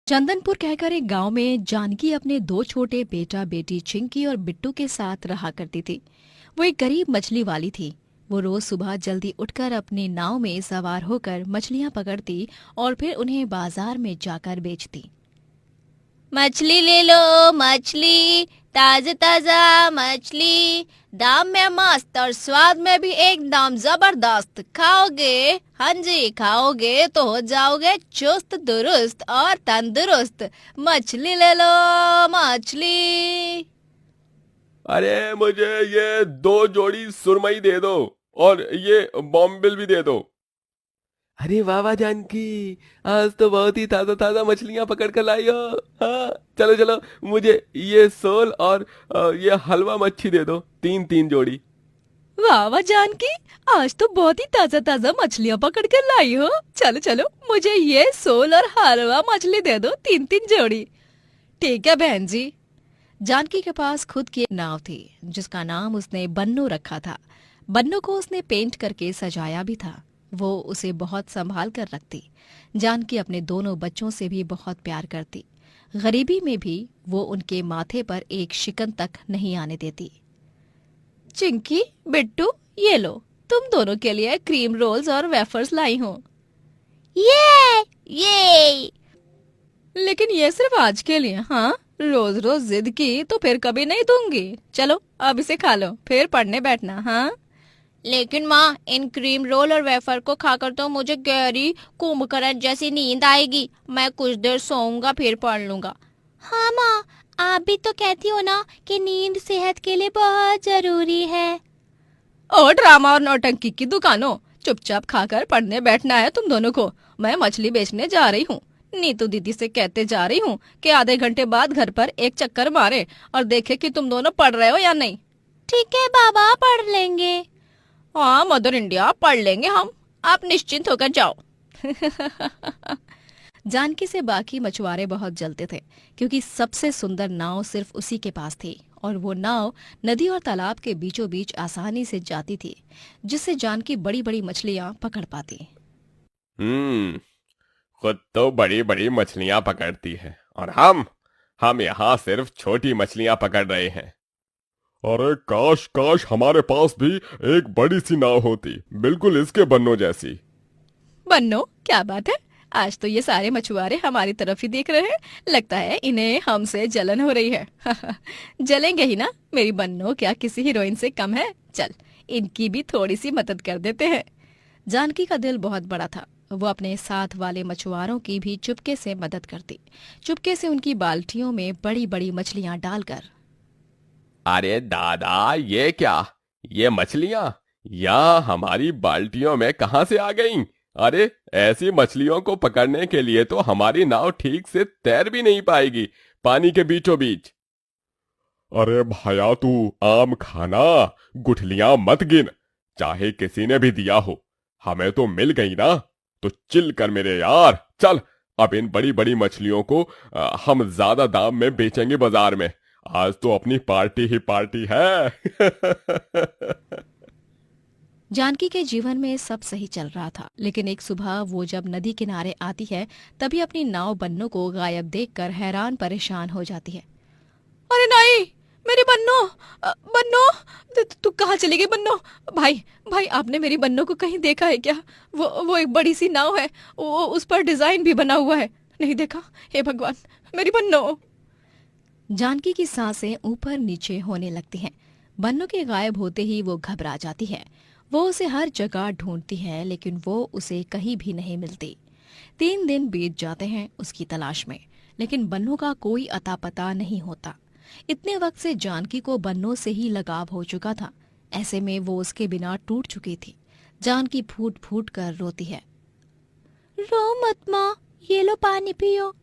चंदनपुर कहकर एक गांव में जानकी अपने दो छोटे बेटा बेटी चिंकी और बिट्टू के साथ रहा करती थी। वो एक गरीब मछली वाली थी। वो रोज सुबह जल्दी उठकर अपनी नाव में सवार होकर मछलियां पकड़ती और फिर उन्हें बाजार में जाकर बेचती। मछली ले लो मछली, ताजा ताजा मछली, दाम में मस्त और स्वाद में भी एकदम जबरदस्त। खाओगे, हाँ जी खाओगे तो हो जाओगे चुस्त दुरुस्त और तंदुरुस्त। मछली ले लो मछली। अरे मुझे ये 2 जोड़ी सुरमई दे दो और ये बॉम्बिल भी दे दो। अरे वाह वाह जानकी, आज तो बहुत ही ताजा ताजा मछलियां पकड़ कर लाई हो। हाँ, चलो चलो, मुझे ये सोल और ये हलवा मच्छी दे दो, 3 3 जोड़ी। वाह वाह जानकी, आज तो बहुत ही ताजा ताजा मछलियां पकड़ कर लाई हो। चलो चलो, मुझे ये सोल और हलवा मछली दे दो, 3 3 जोड़ी। ठीक है बहन जी। जानकी के पास खुद की एक नाव थी जिसका नाम उसने बन्नू रखा था। बन्नू को उसने पेंट करके सजाया भी था। वो उसे बहुत संभाल कर रखती। जानकी अपने दोनों बच्चों से भी बहुत प्यार करती। गरीबी में भी वो उनके माथे पर एक शिकन तक नहीं आने देती। चिंकी, बिट्टू, ये लो, तुम दोनों के लिए क्रीम रोल्स और वेफर्स लाई हूँ। ये लेकिन ये सिर्फ आज के लिए, हाँ? रोज रोज जिद की तो फिर कभी नहीं दूंगी। चलो अब इसे खा लो, फिर पढ़ने बैठना। हाँ लेकिन माँ, इन क्रीम रोल और वेफर को खाकर तो मुझे गहरी कुंभकर्ण जैसी नींद आएगी। मैं कुछ देर सोऊंगा फिर पढ़ लूंगा। हाँ माँ, आप भी तो कहती हो ना कि नींद सेहत के लिए बहुत जरूरी है। और ड्रामा और नौटंकी की दुकानों, चुपचाप खाकर पढ़ने बैठना है तुम दोनों को। मैं मछली बेचने जा रही हूँ। नीतू दीदी से कहते जा रही हूँ कि आधे घंटे बाद घर पर एक चक्कर मारे और देखे कि तुम दोनों पढ़ रहे हो या नहीं। ठीक है बाबा, पढ़ लेंगे। हाँ मदर इंडिया, पढ़ लेंगे हम। आप निश्चिंत होकर जाओ। जानकी से बाकी मछुआरे बहुत जलते थे क्योंकि सबसे सुंदर नाव सिर्फ उसी के पास थी और वो नाव नदी और तालाब के बीचों बीच आसानी से जाती थी, जिससे जानकी बड़ी बड़ी मछलियां पकड़ पाती। हम्म खुद तो बड़ी बड़ी मछलियां पकड़ती है और हम यहाँ सिर्फ छोटी मछलियां पकड़ रहे हैं। अरे काश काश हमारे पास भी एक बड़ी सी नाव होती, बिल्कुल इसके बन्नों जैसी। बन्नो, क्या बात है? आज तो ये सारे मछुआरे हमारी तरफ ही देख रहे हैं। लगता है इन्हें हमसे जलन हो रही है। जलेंगे ही ना, मेरी बन्नो क्या किसी हीरोइन से कम है? चल, इनकी भी थोड़ी सी मदद कर देते हैं। जानकी का दिल बहुत बड़ा था। वो अपने साथ वाले मछुआरों की भी चुपके से मदद करती, चुपके से उनकी बाल्टियों में बड़ी बड़ी मछलियां डालकर। अरे दादा, ये क्या, ये मछलियां या हमारी बाल्टियों में कहां से आ गईं? अरे ऐसी मछलियों को पकड़ने के लिए तो हमारी नाव ठीक से तैर भी नहीं पाएगी पानी के बीचों बीच। अरे भाया, तू आम खाना, गुठलियां मत गिन। चाहे किसी ने भी दिया हो, हमें तो मिल गई ना। तो चिल कर मेरे यार, चल। अब इन बड़ी बड़ी मछलियों को हम ज्यादा दाम में बेचेंगे बाजार में। आज तो अपनी पार्टी ही पार्टी है। जानकी के जीवन में सब सही चल रहा था, लेकिन एक सुबह वो जब नदी किनारे आती है तभी अपनी नाव बन्नू को गायब देखकर हैरान परेशान हो जाती है। अरे नहीं, मेरी बन्नो, बन्नो, तू कहाँ चली गई बन्नो? भाई भाई, आपने मेरी बन्नो को कहीं देखा है क्या? वो एक बड़ी सी नाव है, वो उस पर डिजाइन भी बना हुआ है। नहीं देखा? हे भगवान, मेरी बन्नो। जानकी की सांसें ऊपर नीचे होने लगती हैं। बन्नो के गायब होते ही वो घबरा जाती है। वो उसे हर जगह ढूंढती है लेकिन वो उसे कहीं भी नहीं मिलती। 3 दिन बीत जाते हैं उसकी तलाश में, लेकिन बन्नो का कोई अता पता नहीं होता। इतने वक्त से जानकी को बन्नो से ही लगाव हो चुका था। ऐसे में वो उसके बिना टूट चुकी थी। जानकी फूट फूट कर रोती है। रो मत माँ, ये लो पानी पियो।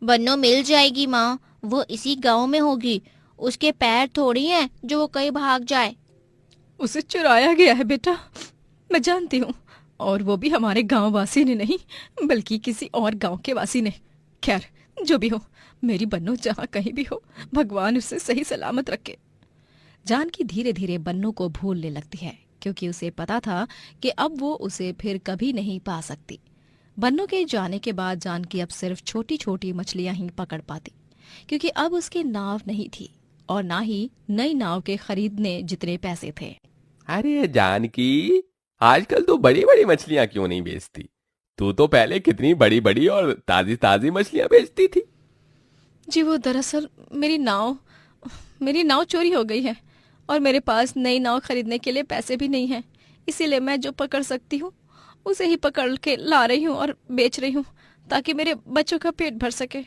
बन्नो मिल जाएगी माँ, वो इसी गांव में होगी। उसके पैर थोड़ी हैं जो वो कहीं भाग जाए। उसे चुराया गया है बेटा, मैं जानती हूँ। और वो भी हमारे गांव वासी ने नहीं, बल्कि किसी और गांव के वासी ने। खैर, जो भी हो, मेरी बन्नो जहाँ कहीं भी हो, भगवान उसे सही सलामत रखे। जानकी धीरे धीरे बन्नो को भूलने लगती है क्योंकि उसे पता था कि अब वो उसे फिर कभी नहीं पा सकती। बन्नों के जाने के बाद जानकी अब सिर्फ छोटी छोटी मछलियां ही पकड़ पाती, क्योंकि अब उसकी नाव नहीं थी और ना ही नई नाव के खरीदने जितने पैसे थे। अरे जानकी, आजकल तो बड़ी बड़ी मछलियां क्यों नहीं बेचती? तू तो पहले कितनी बड़ी बड़ी और ताजी ताजी मछलियां बेचती थी। जी वो दरअसल मेरी नाव चोरी हो गई है और मेरे पास नई नाव खरीदने के लिए पैसे भी नहीं हैं। इसीलिए मैं जो पकड़ सकती हूँ उसे ही पकड़ के ला रही हूँ और बेच रही हूँ, ताकि मेरे बच्चों का पेट भर सके।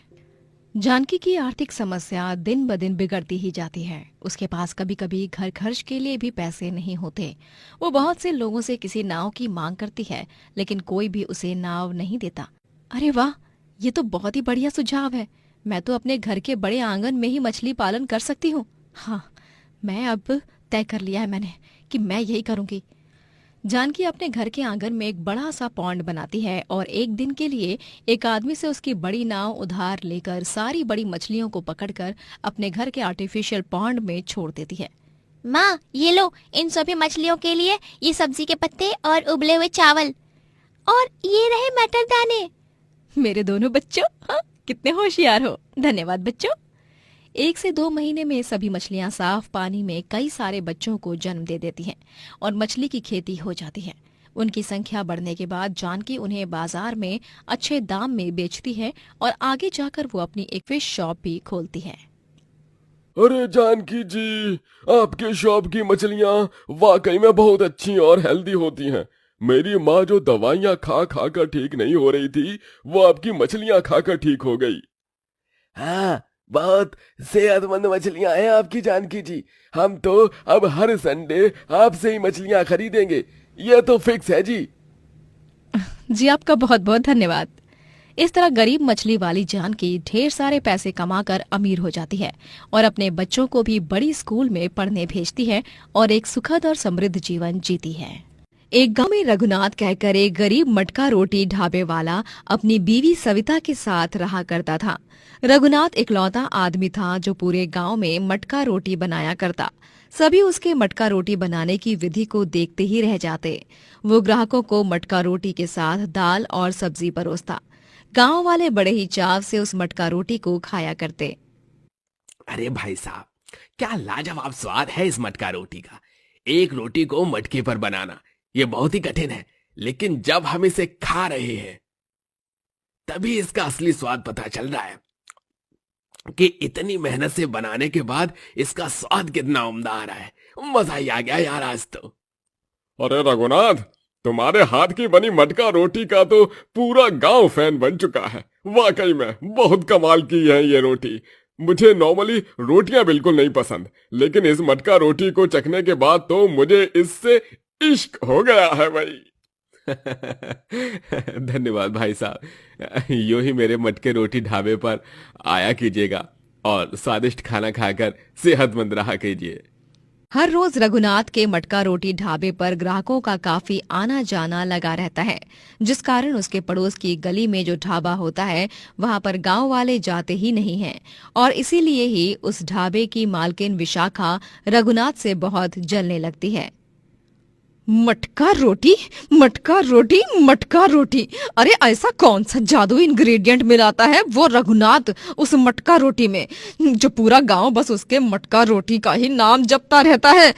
जानकी की आर्थिक समस्या दिन ब दिन बिगड़ती ही जाती है। उसके पास कभी कभी घर खर्च के लिए भी पैसे नहीं होते। वो बहुत से लोगों से किसी नाव की मांग करती है, लेकिन कोई भी उसे नाव नहीं देता। अरे वाह, ये तो बहुत ही बढ़िया सुझाव है। मैं तो अपने घर के बड़े आंगन में ही मछली पालन कर सकती हूँ। हाँ, मैं अब तय कर लिया है मैंने कि मैं यही करूंगी। जानकी अपने घर के आंगन में एक बड़ा सा पॉन्ड बनाती है और एक दिन के लिए एक आदमी से उसकी बड़ी नाव उधार लेकर सारी बड़ी मछलियों को पकड़कर अपने घर के आर्टिफिशियल पॉन्ड में छोड़ देती है। माँ, ये लो, इन सभी मछलियों के लिए ये सब्जी के पत्ते और उबले हुए चावल, और ये रहे मटर दाने। मेरे दोनों बच्चों, हाँ, कितने होशियार हो। धन्यवाद बच्चों। 1 से 2 महीने में सभी मछलियां साफ पानी में कई सारे बच्चों को जन्म दे देती हैं और मछली की खेती हो जाती है। उनकी संख्या बढ़ने के बाद जानकी उन्हें बाजार में अच्छे दाम में बेचती है और आगे जाकर वो अपनी एक फिश शॉप भी खोलती है। अरे जानकी जी, आपके शॉप की मछलियां वाकई में बहुत अच्छी और हेल्दी होती हैं। मेरी माँ जो दवाइयाँ खा खा कर ठीक नहीं हो रही थी, वो आपकी मछलियां खाकर ठीक हो गई। हाँ, बहुत सेहतमंद मछलियां हैं आपकी जानकी जी। हम तो अब हर संडे आपसे ही मछलियां खरीदेंगे, ये तो फिक्स है जी। जी आपका बहुत बहुत धन्यवाद। इस तरह गरीब मछली वाली जानकी ढेर सारे पैसे कमाकर अमीर हो जाती है और अपने बच्चों को भी बड़ी स्कूल में पढ़ने भेजती है और एक सुखद और समृद्ध जीवन जीती है। एक गांव में रघुनाथ कहकर एक गरीब मटका रोटी ढाबे वाला अपनी बीवी सविता के साथ रहा करता था। रघुनाथ इकलौता आदमी था जो पूरे गांव में मटका रोटी बनाया करता। सभी उसके मटका रोटी बनाने की विधि को देखते ही रह जाते। वो ग्राहकों को मटका रोटी के साथ दाल और सब्जी परोसता। गांव वाले बड़े ही चाव से उस मटका रोटी को खाया करते। अरे भाई साहब, क्या लाजवाब स्वाद है इस मटका रोटी का। एक रोटी को मटके पर बनाना ये बहुत ही कठिन है, लेकिन जब हम इसे खा रहे हैं तभी इसका असली स्वाद पता चल रहा है कि इतनी मेहनत से बनाने के बाद इसका स्वाद कितना उम्दा आ रहा है। मजा ही आ गया यार आज तो। अरे रघुनाथ, तुम्हारे हाथ की बनी मटका रोटी का तो पूरा गांव फैन बन चुका है। वाकई में बहुत कमाल की है ये रोटी। मुझे नॉर्मली रोटियां बिल्कुल नहीं पसंद, लेकिन इस मटका रोटी को चखने के बाद तो मुझे इससे इश्क हो गया है भाई। धन्यवाद भाई साहब। यूं ही मेरे मटके रोटी ढाबे पर आया कीजिएगा और स्वादिष्ट खाना खाकर सेहतमंद रहा कीजिए। हर रोज रघुनाथ के मटका रोटी ढाबे पर ग्राहकों का काफी आना जाना लगा रहता है, जिस कारण उसके पड़ोस की गली में जो ढाबा होता है वहां पर गांव वाले जाते ही नहीं हैं और इसीलिए ही उस ढाबे की मालकिन विशाखा रघुनाथ से बहुत जलने लगती है। मटका रोटी, मटका रोटी, मटका रोटी। अरे ऐसा कौन सा जादू इंग्रेडिएंट मिलाता है वो रघुनाथ उस मटका रोटी में, जो पूरा गांव बस उसके मटका रोटी का ही नाम जपता रहता है।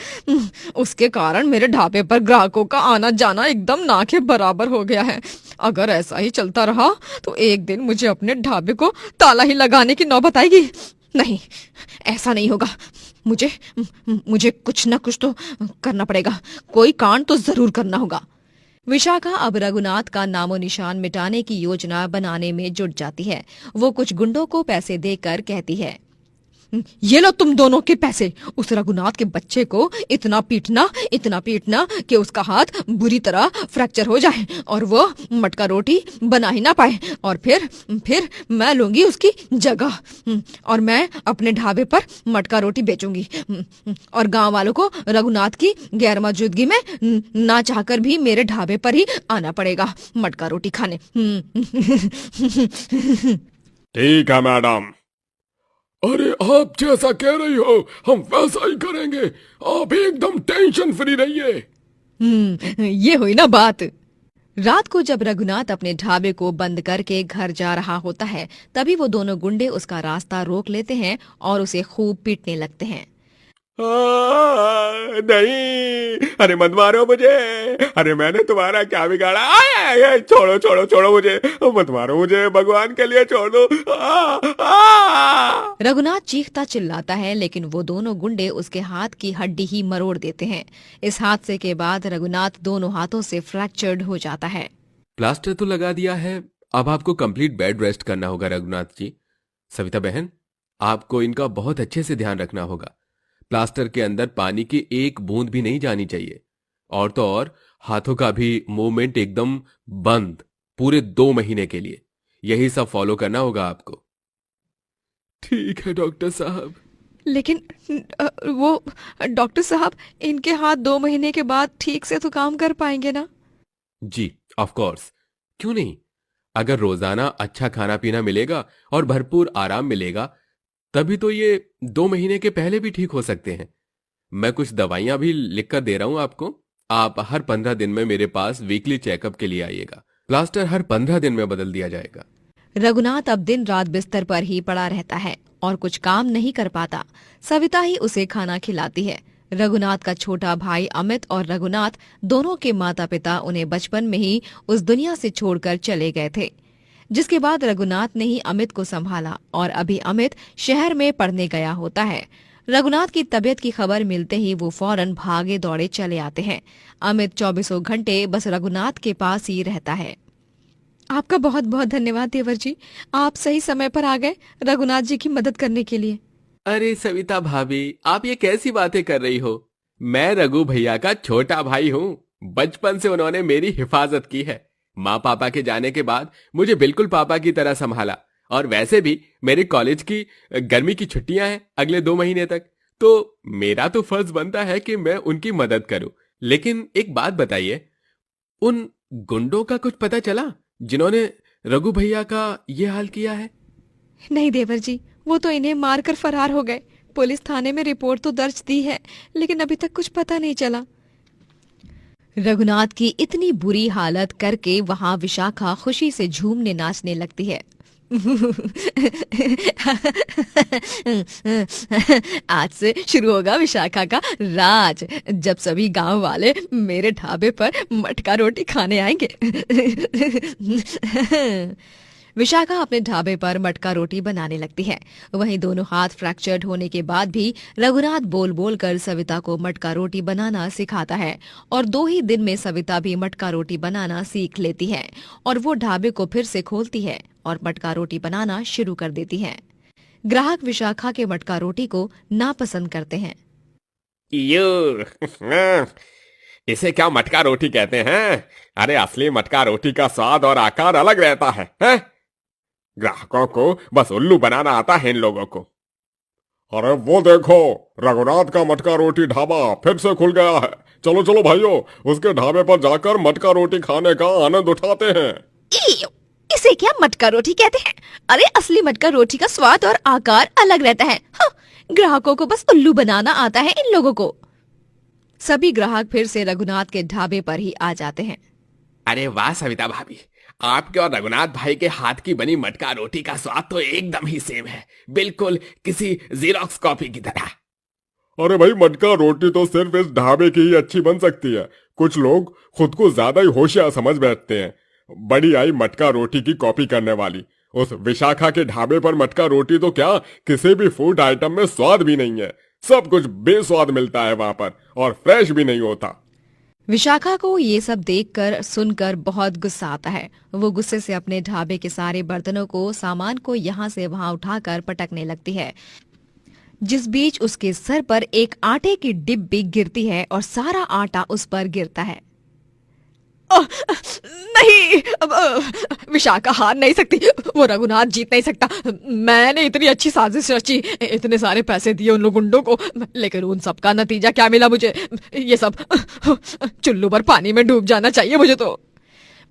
उसके कारण मेरे ढाबे पर ग्राहकों का आना जाना एकदम ना के बराबर हो गया है। अगर ऐसा ही चलता रहा तो एक दिन मुझे अपने ढाबे को ताला ही लगाने की नौबत आएगी। नहीं, ऐसा नहीं होगा। मुझे कुछ न कुछ तो करना पड़ेगा। कोई कांड तो जरूर करना होगा। विशाखा अब रघुनाथ का नामो निशान मिटाने की योजना बनाने में जुट जाती है। वो कुछ गुंडों को पैसे देकर कहती है, ये लो तुम दोनों के पैसे। उस रघुनाथ के बच्चे को इतना पीटना कि उसका हाथ बुरी तरह फ्रैक्चर हो जाए और वो मटका रोटी बना ही ना पाए, और फिर मैं लूंगी उसकी जगह और मैं अपने ढाबे पर मटका रोटी बेचूंगी और गांव वालों को रघुनाथ की गैर मौजूदगी में ना चाहकर भी मेरे ढाबे पर ही आना पड़ेगा मटका रोटी खाने। ठीक है मैडम। अरे आप जैसा कह रही हो हम वैसा ही करेंगे। आप एकदम टेंशन फ्री रहिए। ये हुई ना बात। रात को जब रघुनाथ अपने ढाबे को बंद करके घर जा रहा होता है, तभी वो दोनों गुंडे उसका रास्ता रोक लेते हैं और उसे खूब पीटने लगते हैं। नहीं, अरे मत मारो मुझे। अरे मैंने तुम्हारा क्या बिगाड़ा? छोड़ो छोड़ो छोड़ो मुझे, मत मारो मुझे, भगवान के लिए छोड़ दो। रघुनाथ चीखता चिल्लाता है, लेकिन वो दोनों गुंडे उसके हाथ की हड्डी ही मरोड़ देते हैं। इस हादसे के बाद रघुनाथ दोनों हाथों से फ्रैक्चर्ड हो जाता है। प्लास्टर तो लगा दिया है, अब आपको कंप्लीट बेड रेस्ट करना होगा रघुनाथ जी। सविता बहन, आपको इनका बहुत अच्छे से ध्यान रखना होगा। प्लास्टर के अंदर पानी की एक बूंद भी नहीं जानी चाहिए, और तो और हाथों का भी मूवमेंट एकदम बंद, पूरे 2 महीने के लिए। यही सब फॉलो करना होगा आपको। ठीक है डॉक्टर साहब। लेकिन वो डॉक्टर साहब, इनके हाथ 2 महीने के बाद ठीक से तो काम कर पाएंगे ना? जी ऑफ कोर्स, क्यों नहीं। अगर रोजाना अच्छा खाना पीना मिलेगा और भरपूर आराम मिलेगा, तभी तो ये 2 महीने के पहले भी ठीक हो सकते हैं। मैं कुछ दवाइयां भी लिख कर दे रहा हूं आपको। आप हर 15 दिन में मेरे पास वीकली चेकअप के लिए आइएगा। प्लास्टर हर 15 दिन में बदल दिया जाएगा। रघुनाथ अब दिन रात बिस्तर पर ही पड़ा रहता है और कुछ काम नहीं कर पाता। सविता ही उसे खाना खिलाती है। रघुनाथ का छोटा भाई अमित और रघुनाथ दोनों के माता पिता उन्हें बचपन में ही उस दुनिया से छोड़कर चले गए थे, जिसके बाद रघुनाथ ने ही अमित को संभाला और अभी अमित शहर में पढ़ने गया होता है। रघुनाथ की तबीयत की खबर मिलते ही वो फौरन भागे दौड़े चले आते हैं। अमित 24 घंटे बस रघुनाथ के पास ही रहता है। आपका बहुत बहुत धन्यवाद देवर जी, आप सही समय पर आ गए रघुनाथ जी की मदद करने के लिए। अरे सविता भाभी, आप ये कैसी बातें कर रही हो? मैं रघु भैया का छोटा भाई हूँ। बचपन से उन्होंने मेरी हिफाजत की है। माँ पापा के जाने के बाद मुझे बिल्कुल पापा की तरह संभाला। और वैसे भी मेरे कॉलेज की गर्मी की छुट्टियां हैं अगले 2 महीने तक, तो मेरा तो फर्ज बनता है कि मैं उनकी मदद करूं। लेकिन एक बात बताइए, उन गुंडों का कुछ पता चला जिन्होंने रघु भैया का ये हाल किया है? नहीं देवर जी, वो तो इन्हें मारकर फरार हो गए। पुलिस थाने में रिपोर्ट तो दर्ज दी है, लेकिन अभी तक कुछ पता नहीं चला। रघुनाथ की इतनी बुरी हालत करके वहां विशाखा खुशी से झूमने नाचने लगती है। आज से शुरू होगा विशाखा का राज, जब सभी गांव वाले मेरे ढाबे पर मटका रोटी खाने आएंगे। विशाखा अपने ढाबे पर मटका रोटी बनाने लगती है। वहीं दोनों हाथ फ्रैक्चर्ड होने के बाद भी रघुनाथ बोल बोल कर सविता को मटका रोटी बनाना सिखाता है और 2 ही दिन में सविता भी मटका रोटी बनाना सीख लेती है और वो ढाबे को फिर से खोलती है और मटका रोटी बनाना शुरू कर देती है। ग्राहक विशाखा के मटका रोटी को नापसंद करते हैं। इसे क्या मटका रोटी कहते हैं? अरे असली मटका रोटी का स्वाद और आकार अलग रहता है, हैं? ग्राहकों को बस उल्लू बनाना आता है इन लोगों को। अरे वो देखो, रघुनाथ का मटका रोटी ढाबा फिर से खुल गया है। चलो चलो भाइयों, उसके ढाबे पर जाकर मटका रोटी खाने का आनंद उठाते हैं। इसे क्या मटका रोटी कहते हैं? अरे असली मटका रोटी का स्वाद और आकार अलग रहता है। हाँ, ग्राहकों को बस उल्लू बनाना आता है इन लोगों को। सभी ग्राहक फिर से रघुनाथ के ढाबे पर ही आ जाते हैं। अरे वाह सविता भाभी, आपके और रघुनाथ भाई के हाथ की बनी मटका रोटी का स्वाद तो एकदम ही सेम है, बिल्कुल किसी जीरोक्स कॉपी की तरह। अरे भाई, मटका रोटी तो सिर्फ इस ढाबे की ही अच्छी बन सकती है। कुछ लोग खुद को ज्यादा ही होशियार समझ बैठते हैं। बड़ी आई मटका रोटी की कॉपी करने वाली। उस विशाखा के ढाबे पर मटका रोटी तो क्या, किसी भी फूड आइटम में स्वाद भी नहीं है। सब कुछ बेस्वाद मिलता है वहां पर और फ्रेश भी नहीं होता। विशाखा को ये सब देखकर सुनकर बहुत गुस्सा आता है। वो गुस्से से अपने ढाबे के सारे बर्तनों को, सामान को यहाँ से वहां उठाकर पटकने लगती है। जिस बीच उसके सर पर एक आटे की डिब्बी गिरती है और सारा आटा उस पर गिरता है। नहीं, विशाखा हार नहीं सकती, वो रघुनाथ जीत नहीं सकता। मैंने इतनी अच्छी साजिश रची, इतने सारे पैसे दिए उन लोग गुंडों को, लेकिन उन सब का नतीजा क्या मिला मुझे? ये सब चुल्लू पर पानी में डूब जाना चाहिए मुझे तो।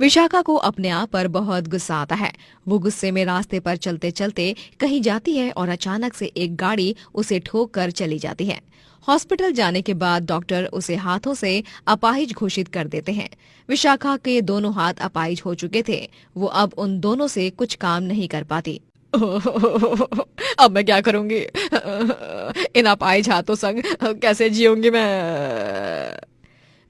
विशाखा को अपने आप पर बहुत गुस्सा आता है। वो गुस्से में रास्ते पर चलते चलते कहीं जाती है और अचानक से एक गाड़ी उसे ठोक कर चली जाती है। हॉस्पिटल जाने के बाद डॉक्टर उसे हाथों से अपाहिज घोषित कर देते हैं। विशाखा के दोनों हाथ अपाहिज हो चुके थे। वो अब उन दोनों से कुछ काम नहीं कर पाती। अब मैं क्या करूंगी? इन अपाहिज हाथों संग कैसे जीऊंगी मैं?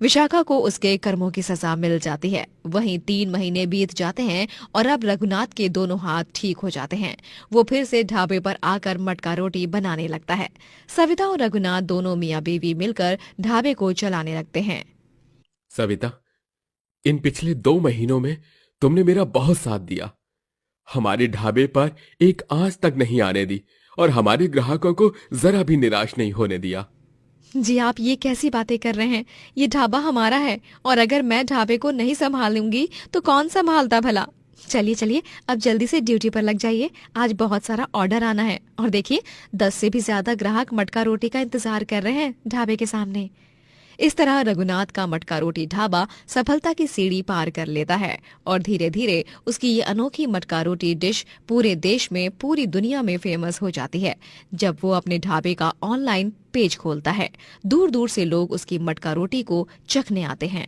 विशाखा को उसके कर्मों की सजा मिल जाती है। वहीं 3 महीने बीत जाते हैं और अब रघुनाथ के दोनों हाथ ठीक हो जाते हैं। वो फिर से ढाबे पर आकर मटका रोटी बनाने लगता है। सविता और रघुनाथ दोनों मियाँ बीवी मिलकर ढाबे को चलाने लगते हैं। सविता, इन पिछले 2 महीनों में तुमने मेरा बहुत साथ दिया। हमारे ढाबे पर एक आंच तक नहीं आने दी और हमारे ग्राहकों को जरा भी निराश नहीं होने दिया। जी आप ये कैसी बातें कर रहे हैं? ये ढाबा हमारा है और अगर मैं ढाबे को नहीं संभालूंगी तो कौन संभालता भला? चलिए चलिए अब जल्दी से ड्यूटी पर लग जाइए। आज बहुत सारा ऑर्डर आना है और देखिए 10 से भी ज्यादा ग्राहक मटका रोटी का इंतजार कर रहे हैं ढाबे के सामने। इस तरह रघुनाथ का मटका रोटी ढाबा सफलता की सीढ़ी पार कर लेता है और धीरे धीरे उसकी ये अनोखी मटका रोटी डिश पूरे देश में, पूरी दुनिया में फेमस हो जाती है। जब वो अपने ढाबे का ऑनलाइन पेज खोलता है, दूर दूर से लोग उसकी मटका रोटी को चखने आते हैं।